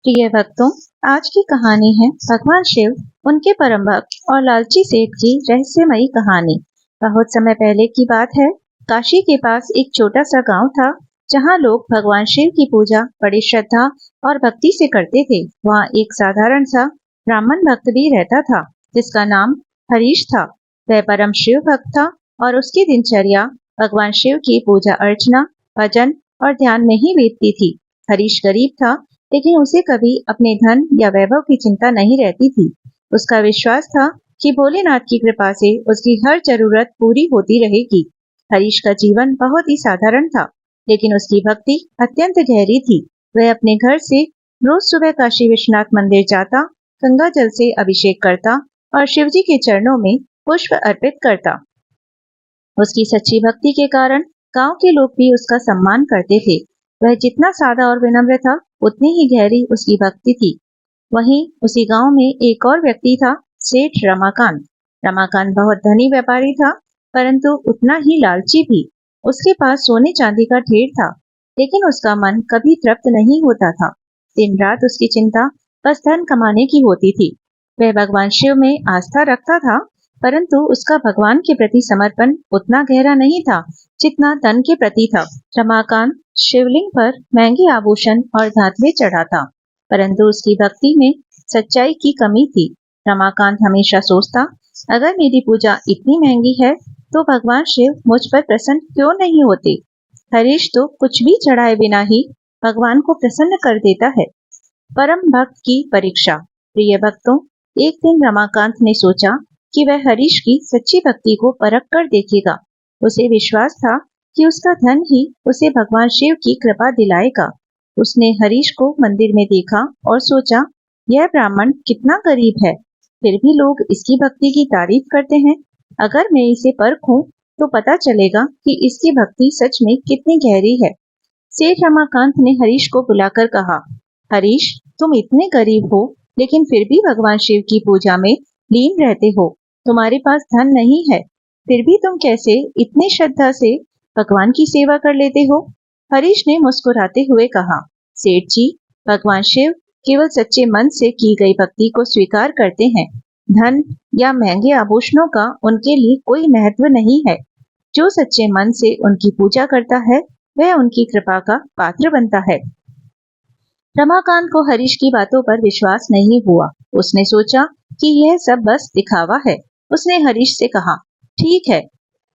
प्रिय भक्तों, आज की कहानी है भगवान शिव, उनके परम भक्त और लालची सेठ की रहस्यमयी कहानी। बहुत समय पहले की बात है। काशी के पास एक छोटा सा गांव था, जहां लोग भगवान शिव की पूजा बड़ी श्रद्धा और भक्ति से करते थे। वहां एक साधारण सा ब्राह्मण भक्त भी रहता था, जिसका नाम हरीश था। वह परम शिव भक्त था और उसकी दिनचर्या भगवान शिव की पूजा अर्चना, भजन और ध्यान में ही बीतती थी। हरीश गरीब था, लेकिन उसे कभी अपने धन या वैभव की चिंता नहीं रहती थी। उसका विश्वास था कि भोलेनाथ की कृपा से उसकी हर जरूरत पूरी होती रहेगी। हरीश का जीवन बहुत ही साधारण था, लेकिन उसकी भक्ति अत्यंत गहरी थी। वह अपने घर से रोज सुबह काशी विश्वनाथ मंदिर जाता, गंगा जल से अभिषेक करता और शिवजी के चरणों में पुष्प अर्पित करता। उसकी सच्ची भक्ति के कारण गांव के लोग भी उसका सम्मान करते थे। वह जितना सादा और विनम्र था, उतनी ही गहरी उसकी भक्ति थी। वहीं उसी गांव में एक और व्यक्ति था, सेठ रमाकांत। रमाकांत बहुत धनी व्यापारी था, परंतु उतना ही लालची भी। उसके पास सोने चांदी का ढेर था, लेकिन उसका मन कभी तृप्त नहीं होता था। दिन रात उसकी चिंता बस धन कमाने की होती थी। वह भगवान शिव में आस्था रखता था, परंतु उसका भगवान के प्रति समर्पण उतना गहरा नहीं था जितना धन के प्रति था। रमाकांत शिवलिंग पर महंगे आभूषण और धातुएं चढ़ाता, परंतु उसकी भक्ति में सच्चाई की कमी थी। रमाकांत हमेशा सोचता, अगर मेरी पूजा इतनी महंगी है, तो भगवान शिव मुझ पर प्रसन्न क्यों नहीं होते। हरीश तो कुछ भी चढ़ाए बिना ही भगवान को प्रसन्न कर देता है। परम भक्त की परीक्षा। प्रिय भक्तों, एक दिन रमाकांत ने सोचा कि वह हरीश की सच्ची भक्ति को परख कर देखेगा। उसे विश्वास था कि उसका धन ही उसे भगवान शिव की कृपा दिलाएगा। उसने हरीश को मंदिर में देखा और सोचा, यह ब्राह्मण कितना गरीब है, फिर भी लोग इसकी भक्ति की तारीफ करते हैं। अगर मैं इसे परखूं, तो पता चलेगा कि इसकी भक्ति सच में कितनी गहरी है। सेठ रमाकांत ने हरीश को बुलाकर कहा, हरीश, तुम इतने गरीब हो, लेकिन फिर भी भगवान शिव की पूजा में लीन रहते हो। तुम्हारे पास धन नहीं है, फिर भी तुम कैसे इतनी श्रद्धा से भगवान की सेवा कर लेते हो। हरीश ने मुस्कुराते हुए कहा, सेठ जी, भगवान शिव केवल सच्चे मन से की गई भक्ति को स्वीकार करते हैं। धन या महंगे आभूषणों का उनके लिए कोई महत्व नहीं है। जो सच्चे मन से उनकी पूजा करता है, वह उनकी कृपा का पात्र बनता है। रमाकांत को हरीश की बातों पर विश्वास नहीं हुआ। उसने सोचा कि यह सब बस दिखावा है। उसने हरीश से कहा, ठीक है,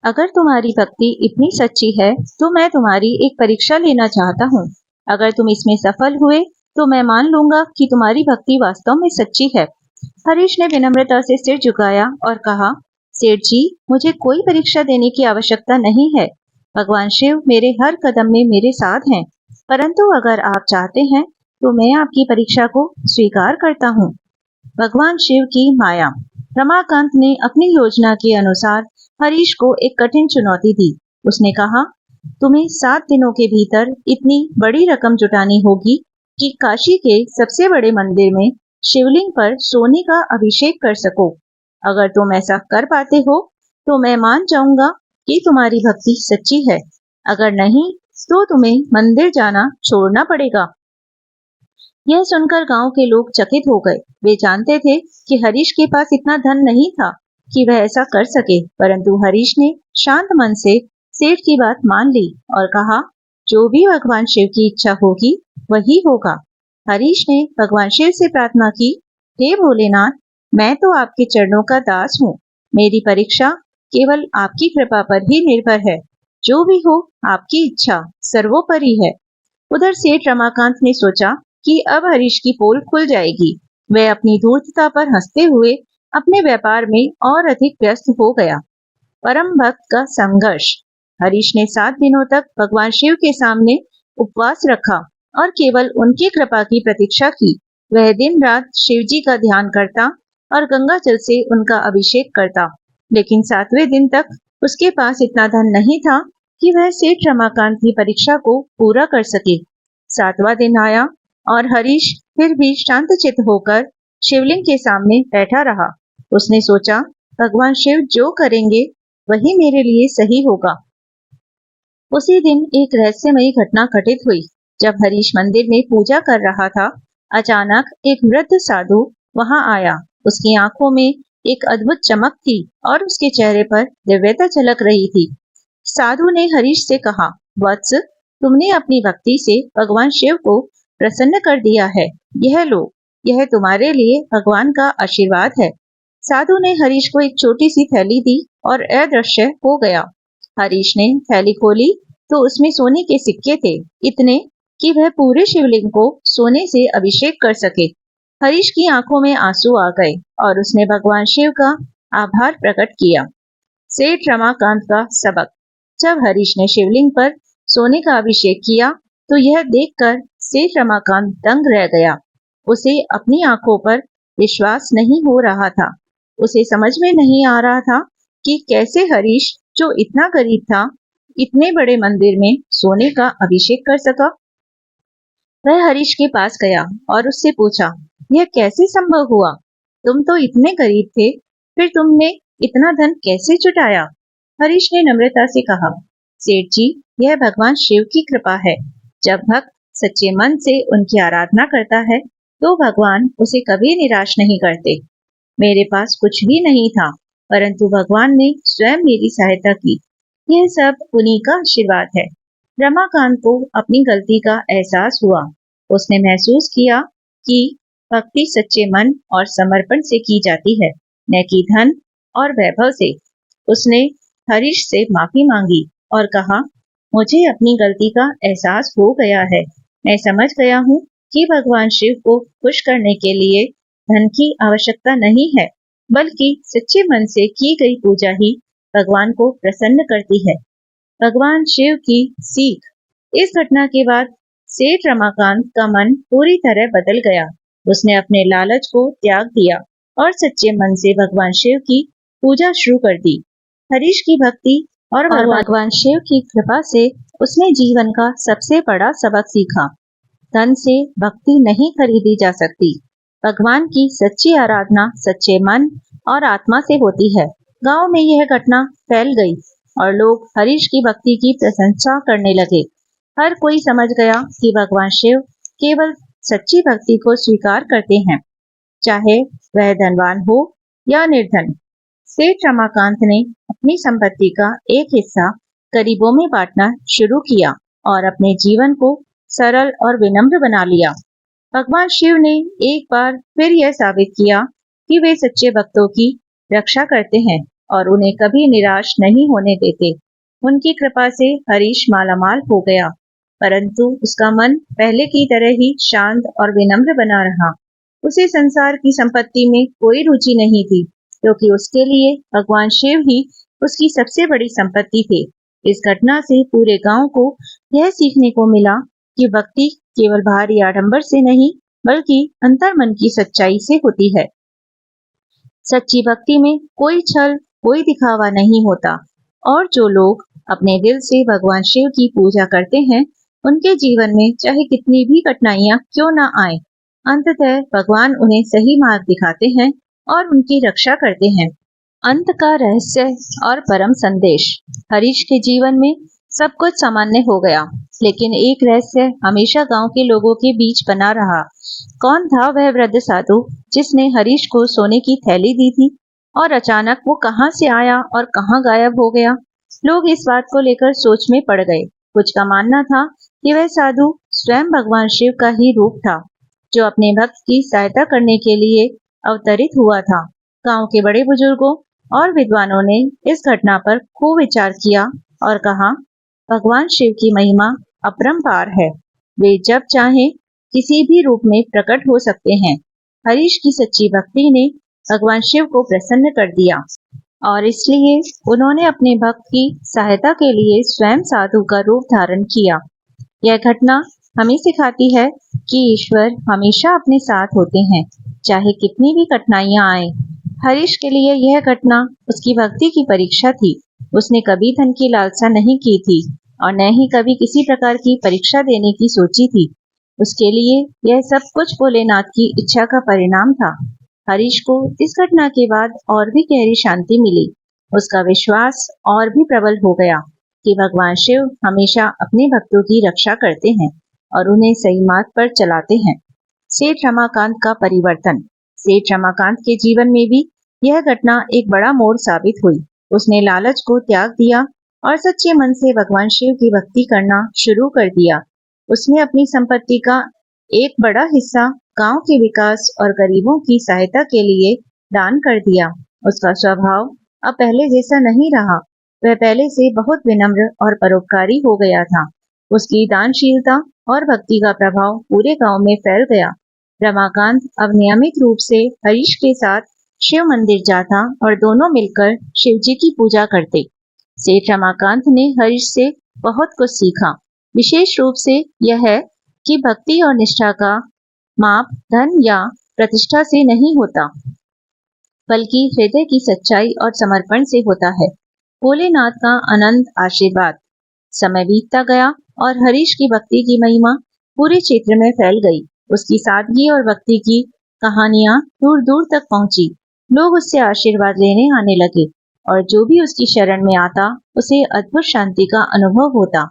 अगर तुम्हारी भक्ति इतनी सच्ची है, तो मैं तुम्हारी एक परीक्षा लेना चाहता हूँ। अगर तुम इसमें सफल हुए, तो मैं मान लूंगा कि तुम्हारी भक्ति वास्तव में सच्ची है। हरीश ने विनम्रता से सिर झुकाया और कहा, सेठ जी, मुझे कोई परीक्षा देने की आवश्यकता नहीं है। भगवान शिव मेरे हर कदम में मेरे साथ हैं, परंतु अगर आप चाहते हैं, तो मैं आपकी परीक्षा को स्वीकार करता हूँ। भगवान शिव की माया। रमाकांत ने अपनी योजना के अनुसार हरीश को एक कठिन चुनौती दी। उसने कहा, तुम्हें 7 दिनों के भीतर इतनी बड़ी रकम जुटानी होगी कि काशी के सबसे बड़े मंदिर में शिवलिंग पर सोने का अभिषेक कर सको। अगर तुम ऐसा कर पाते हो, तो मैं मान जाऊंगा कि तुम्हारी भक्ति सच्ची है। अगर नहीं, तो तुम्हें मंदिर जाना छोड़ना पड़ेगा। यह सुनकर गांव के लोग चकित हो गए। वे जानते थे कि हरीश के पास इतना धन नहीं था कि वह ऐसा कर सके, परंतु हरीश ने शांत मन से सेठ की बात मान ली और कहा, जो भी भगवान शिव की इच्छा होगी, वही होगा। हरीश ने भगवान शिव से प्रार्थना की, हे भोलेनाथ, मैं तो आपके चरणों का दास हूँ। मेरी परीक्षा केवल आपकी कृपा पर ही निर्भर है। जो भी हो, आपकी इच्छा सर्वोपरि है। उधर सेठ रमाकांत ने सोचा कि अब हरीश की पोल खुल जाएगी। वह अपनी धूर्तता पर हंसते हुए अपने व्यापार में और अधिक व्यस्त हो गया। परम भक्त का संघर्ष। हरीश ने 7 दिनों तक भगवान शिव के सामने उपवास रखा और केवल उनकी कृपा की प्रतीक्षा की। वह दिन रात शिव जी का ध्यान करता और गंगा जल से उनका अभिषेक करता, लेकिन 7वें दिन तक उसके पास इतना धन नहीं था कि वह सेठ रमाकांत की परीक्षा को पूरा कर सके। 7वां दिन आया और हरीश फिर भी शांतचित्त होकर शिवलिंग के सामने बैठा रहा। उसने सोचा, भगवान शिव जो करेंगे, वही मेरे लिए सही होगा। उसी दिन एक रहस्यमयी घटना घटित हुई। जब हरीश मंदिर में पूजा कर रहा था, अचानक एक वृद्ध साधु वहां आया। उसकी आंखों में एक अद्भुत चमक थी और उसके चेहरे पर दिव्यता झलक रही थी। साधु ने हरीश से कहा, वत्स, तुमने अपनी भक्ति से भगवान शिव को प्रसन्न कर दिया है। यह लो, यह तुम्हारे लिए भगवान का आशीर्वाद है। साधु ने हरीश को एक छोटी सी थैली दी और अदृश्य हो गया। हरीश ने थैली खोली तो उसमें सोने के सिक्के थे, इतने कि वह पूरे शिवलिंग को सोने से अभिषेक कर सके। हरीश की आंखों में आंसू आ गए और उसने भगवान शिव का आभार प्रकट किया। सेठ रमाकांत का सबक। जब हरीश ने शिवलिंग पर सोने का अभिषेक किया तो यह देखकर सेठ रमाकांत दंग रह गया। उसे अपनी आंखों पर विश्वास नहीं हो रहा था। उसे समझ में नहीं आ रहा था कि कैसे हरीश, जो इतना गरीब था, इतने बड़े मंदिर में सोने का अभिषेक कर सका। वह हरीश के पास गया और उससे पूछा, यह कैसे संभव हुआ? तुम तो इतने गरीब थे, फिर तुमने इतना धन कैसे जुटाया? हरीश ने नम्रता से कहा, सेठ जी, यह भगवान शिव की कृपा है। जब भक्त सच्चे मन से उनकी आराधना करता है तो भगवान उसे कभी निराश नहीं करते। मेरे पास कुछ भी नहीं था, परंतु भगवान ने स्वयं मेरी सहायता की। यह सब उन्हीं का आशीर्वाद है। रमाकांत को अपनी गलती का एहसास हुआ। उसने महसूस किया कि भक्ति सच्चे मन और समर्पण से की जाती है, न कि धन और वैभव से। उसने हरीश से माफी मांगी और कहा, मुझे अपनी गलती का एहसास हो गया है। मैं समझ गया हूँ कि भगवान शिव को खुश करने के लिए धन की आवश्यकता नहीं है, बल्कि सच्चे मन से की गई पूजा ही भगवान को प्रसन्न करती है। भगवान शिव की सीख। इस घटना के बाद सेठ रमाकांत का मन पूरी तरह बदल गया। उसने अपने लालच को त्याग दिया और सच्चे मन से भगवान शिव की पूजा शुरू कर दी। हरीश की भक्ति और भगवान शिव की कृपा से उसने जीवन का सबसे बड़ा सबक सीखा। धन से भक्ति नहीं खरीदी जा सकती। भगवान की सच्ची आराधना सच्चे मन और आत्मा से होती है। गांव में यह घटना फैल गई और लोग हरीश की भक्ति की प्रशंसा करने लगे। हर कोई समझ गया कि भगवान शिव केवल सच्ची भक्ति को स्वीकार करते हैं, चाहे वह धनवान हो या निर्धन। सेठ रमाकांत ने अपनी संपत्ति का एक हिस्सा गरीबों में बांटना शुरू किया और अपने जीवन को सरल और विनम्र बना लिया। भगवान शिव ने एक बार फिर यह साबित किया कि वे सच्चे भक्तों की रक्षा करते हैं और उन्हें कभी निराश नहीं होने देते। उनकी कृपा से हरीश मालामाल हो गया, परंतु उसका मन पहले की तरह ही शांत और विनम्र बना रहा। उसे संसार की संपत्ति में कोई रुचि नहीं थी, क्योंकि उसके लिए भगवान शिव ही उसकी सबसे बड़ी संपत्ति थे। इस घटना से पूरे गांव को यह सीखने को मिला कि भक्ति केवल बाहरी आडंबर से नहीं, बल्कि अंतर्मन की सच्चाई से होती है। सच्ची भक्ति में कोई छल, कोई दिखावा नहीं होता और जो लोग अपने दिल से भगवान शिव की पूजा करते हैं, उनके जीवन में चाहे कितनी भी कठिनाइयां क्यों न आए, अंततः भगवान उन्हें सही मार्ग दिखाते हैं और उनकी रक्षा करते हैं। अंत का रहस्य और परम संदेश। हरीश के जीवन में सब कुछ सामान्य हो गया, लेकिन एक रहस्य हमेशा गांव के लोगों के बीच बना रहा। कौन था वह वृद्ध साधु जिसने हरीश को सोने की थैली दी थी और अचानक वो कहां से आया और कहां गायब हो गया? लोग इस बात को लेकर सोच में पड़ गए। कुछ का मानना था कि वह साधु स्वयं भगवान शिव का ही रूप था, जो अपने भक्त की सहायता करने के लिए अवतरित हुआ था। गांव के बड़े बुजुर्गों और विद्वानों ने इस घटना पर खूब विचार किया और कहा, भगवान शिव की महिमा अपरंपार है। वे जब चाहें किसी भी रूप में प्रकट हो सकते हैं। हरीश की सच्ची भक्ति ने भगवान शिव को प्रसन्न कर दिया और इसलिए उन्होंने अपने भक्त की सहायता के लिए स्वयं साधु का रूप धारण किया। यह घटना हमें सिखाती है कि ईश्वर हमेशा अपने साथ होते हैं, चाहे कितनी भी कठिनाइयां आए। हरीश के लिए यह घटना उसकी भक्ति की परीक्षा थी। उसने कभी धन की लालसा नहीं की थी और न ही कभी किसी प्रकार की परीक्षा देने की सोची थी। उसके लिए यह सब कुछ भोलेनाथ की इच्छा का परिणाम था। हरीश को इस घटना के बाद और भी गहरी शांति मिली। उसका विश्वास और भी प्रबल हो गया कि भगवान शिव हमेशा अपने भक्तों की रक्षा करते हैं और उन्हें सही मार्ग पर चलाते हैं। सेठ रमाकांत का परिवर्तन। सेठ रमाकांत के जीवन में भी यह घटना एक बड़ा मोड़ साबित हुई। उसने लालच को त्याग दिया और सच्चे मन से भगवान शिव की भक्ति करना शुरू कर दिया। उसने अपनी संपत्ति का एक बड़ा हिस्सा गांव के विकास और गरीबों की सहायता के लिए दान कर दिया। उसका स्वभाव अब पहले जैसा नहीं रहा। वह पहले से बहुत विनम्र और परोपकारी हो गया था। उसकी दानशीलता और भक्ति का प्रभाव पूरे गांव में फैल गया। रमाकांत अब नियमित रूप से हरीश के साथ शिव मंदिर जाता और दोनों मिलकर शिव जी की पूजा करते। सेठ रमाकांत ने हरीश से बहुत कुछ सीखा। विशेष रूप से यह है कि भक्ति और निष्ठा का माप धन या प्रतिष्ठा से नहीं होता, बल्कि हृदय की सच्चाई और समर्पण से होता है। भोलेनाथ का अनंत आशीर्वाद। समय बीतता गया और हरीश की भक्ति की महिमा पूरे क्षेत्र में फैल गई। उसकी सादगी और भक्ति की कहानियां दूर दूर तक पहुंची। लोग उससे आशीर्वाद लेने आने लगे और जो भी उसकी शरण में आता उसे अद्भुत शांति का अनुभव होता।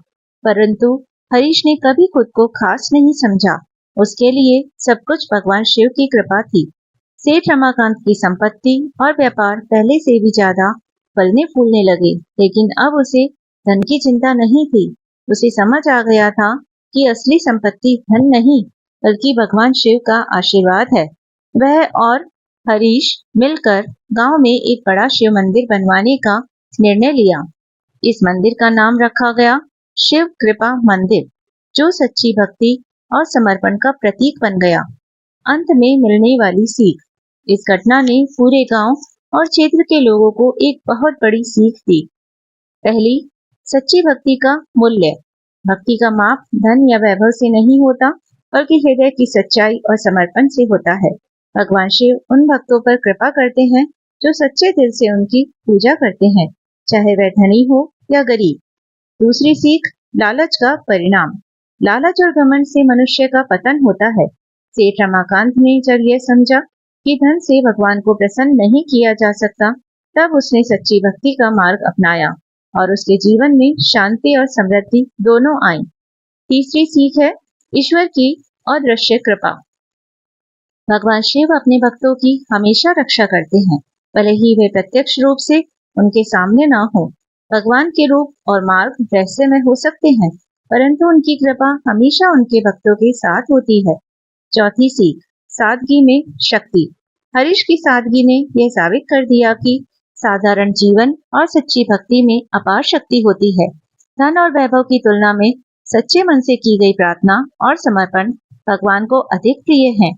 परंतु हरीश ने कभी खुद को खास नहीं समझा। उसके लिए सब कुछ भगवान शिव की कृपा थी। सेठ रमाकांत की संपत्ति और व्यापार पहले से भी ज्यादा फलने फूलने लगे, लेकिन अब उसे धन की चिंता नहीं थी। उसे समझ आ गया था कि असली संपत्ति धन नहीं, बल्कि भगवान शिव का आशीर्वाद है। वह और हरीश मिलकर गांव में एक बड़ा शिव मंदिर बनवाने का निर्णय लिया। इस मंदिर का नाम रखा गया शिव कृपा मंदिर, जो सच्ची भक्ति और समर्पण का प्रतीक बन गया। अंत में मिलने वाली सीख। इस घटना ने पूरे गांव और क्षेत्र के लोगों को एक बहुत बड़ी सीख दी। पहली, सच्ची भक्ति का मूल्य। भक्ति का माप धन या वैभव से नहीं होता, बल्कि हृदय की सच्चाई और समर्पण से होता है। भगवान शिव उन भक्तों पर कृपा करते हैं जो सच्चे दिल से उनकी पूजा करते हैं, चाहे वह धनी हो या गरीब। दूसरी सीख, लालच का परिणाम। लालच और घमंड से मनुष्य का पतन होता है। सेठ रमाकांत ने जब यह समझा कि धन से भगवान को प्रसन्न नहीं किया जा सकता, तब उसने सच्ची भक्ति का मार्ग अपनाया और उसके जीवन में शांति और समृद्धि दोनों आई। तीसरी सीख है ईश्वर की अदृश्य कृपा। भगवान शिव अपने भक्तों की हमेशा रक्षा करते हैं, भले ही वे प्रत्यक्ष रूप से उनके सामने ना हो। भगवान के रूप और मार्ग रहस्यमय हो सकते हैं, परंतु उनकी कृपा हमेशा उनके भक्तों के साथ होती है। चौथी सीख, सादगी में शक्ति। हरीश की सादगी ने यह साबित कर दिया कि साधारण जीवन और सच्ची भक्ति में अपार शक्ति होती है। धन और वैभव की तुलना में सच्चे मन से की गई प्रार्थना और समर्पण भगवान को अधिक प्रिय है।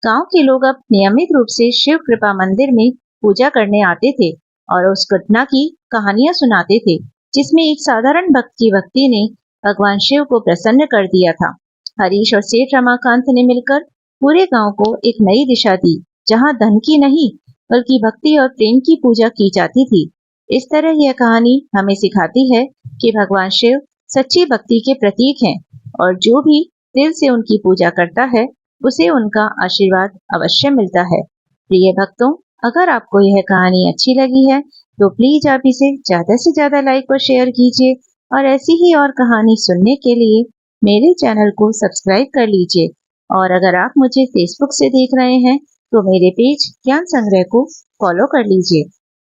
गांव के लोग अब नियमित रूप से शिव कृपा मंदिर में पूजा करने आते थे और उस घटना की कहानियां सुनाते थे, जिसमें एक साधारण भक्त की भक्ति ने भगवान शिव को प्रसन्न कर दिया था। हरीश और सेठ रमाकांत ने मिलकर पूरे गांव को एक नई दिशा दी, जहां धन की नहीं, बल्कि भक्ति और प्रेम की पूजा की जाती थी। इस तरह यह कहानी हमें सिखाती है कि भगवान शिव सच्ची भक्ति के प्रतीक हैं और जो भी दिल से उनकी पूजा करता है, उसे उनका आशीर्वाद अवश्य मिलता है। प्रिय भक्तों, अगर आपको यह कहानी अच्छी लगी है, तो प्लीज आप इसे ज्यादा से ज्यादा लाइक और शेयर कीजिए और ऐसी ही और कहानी सुनने के लिए मेरे चैनल को सब्सक्राइब कर लीजिए। और अगर आप मुझे फेसबुक से देख रहे हैं, तो मेरे पेज ज्ञान संग्रह को फॉलो कर लीजिए।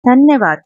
धन्यवाद।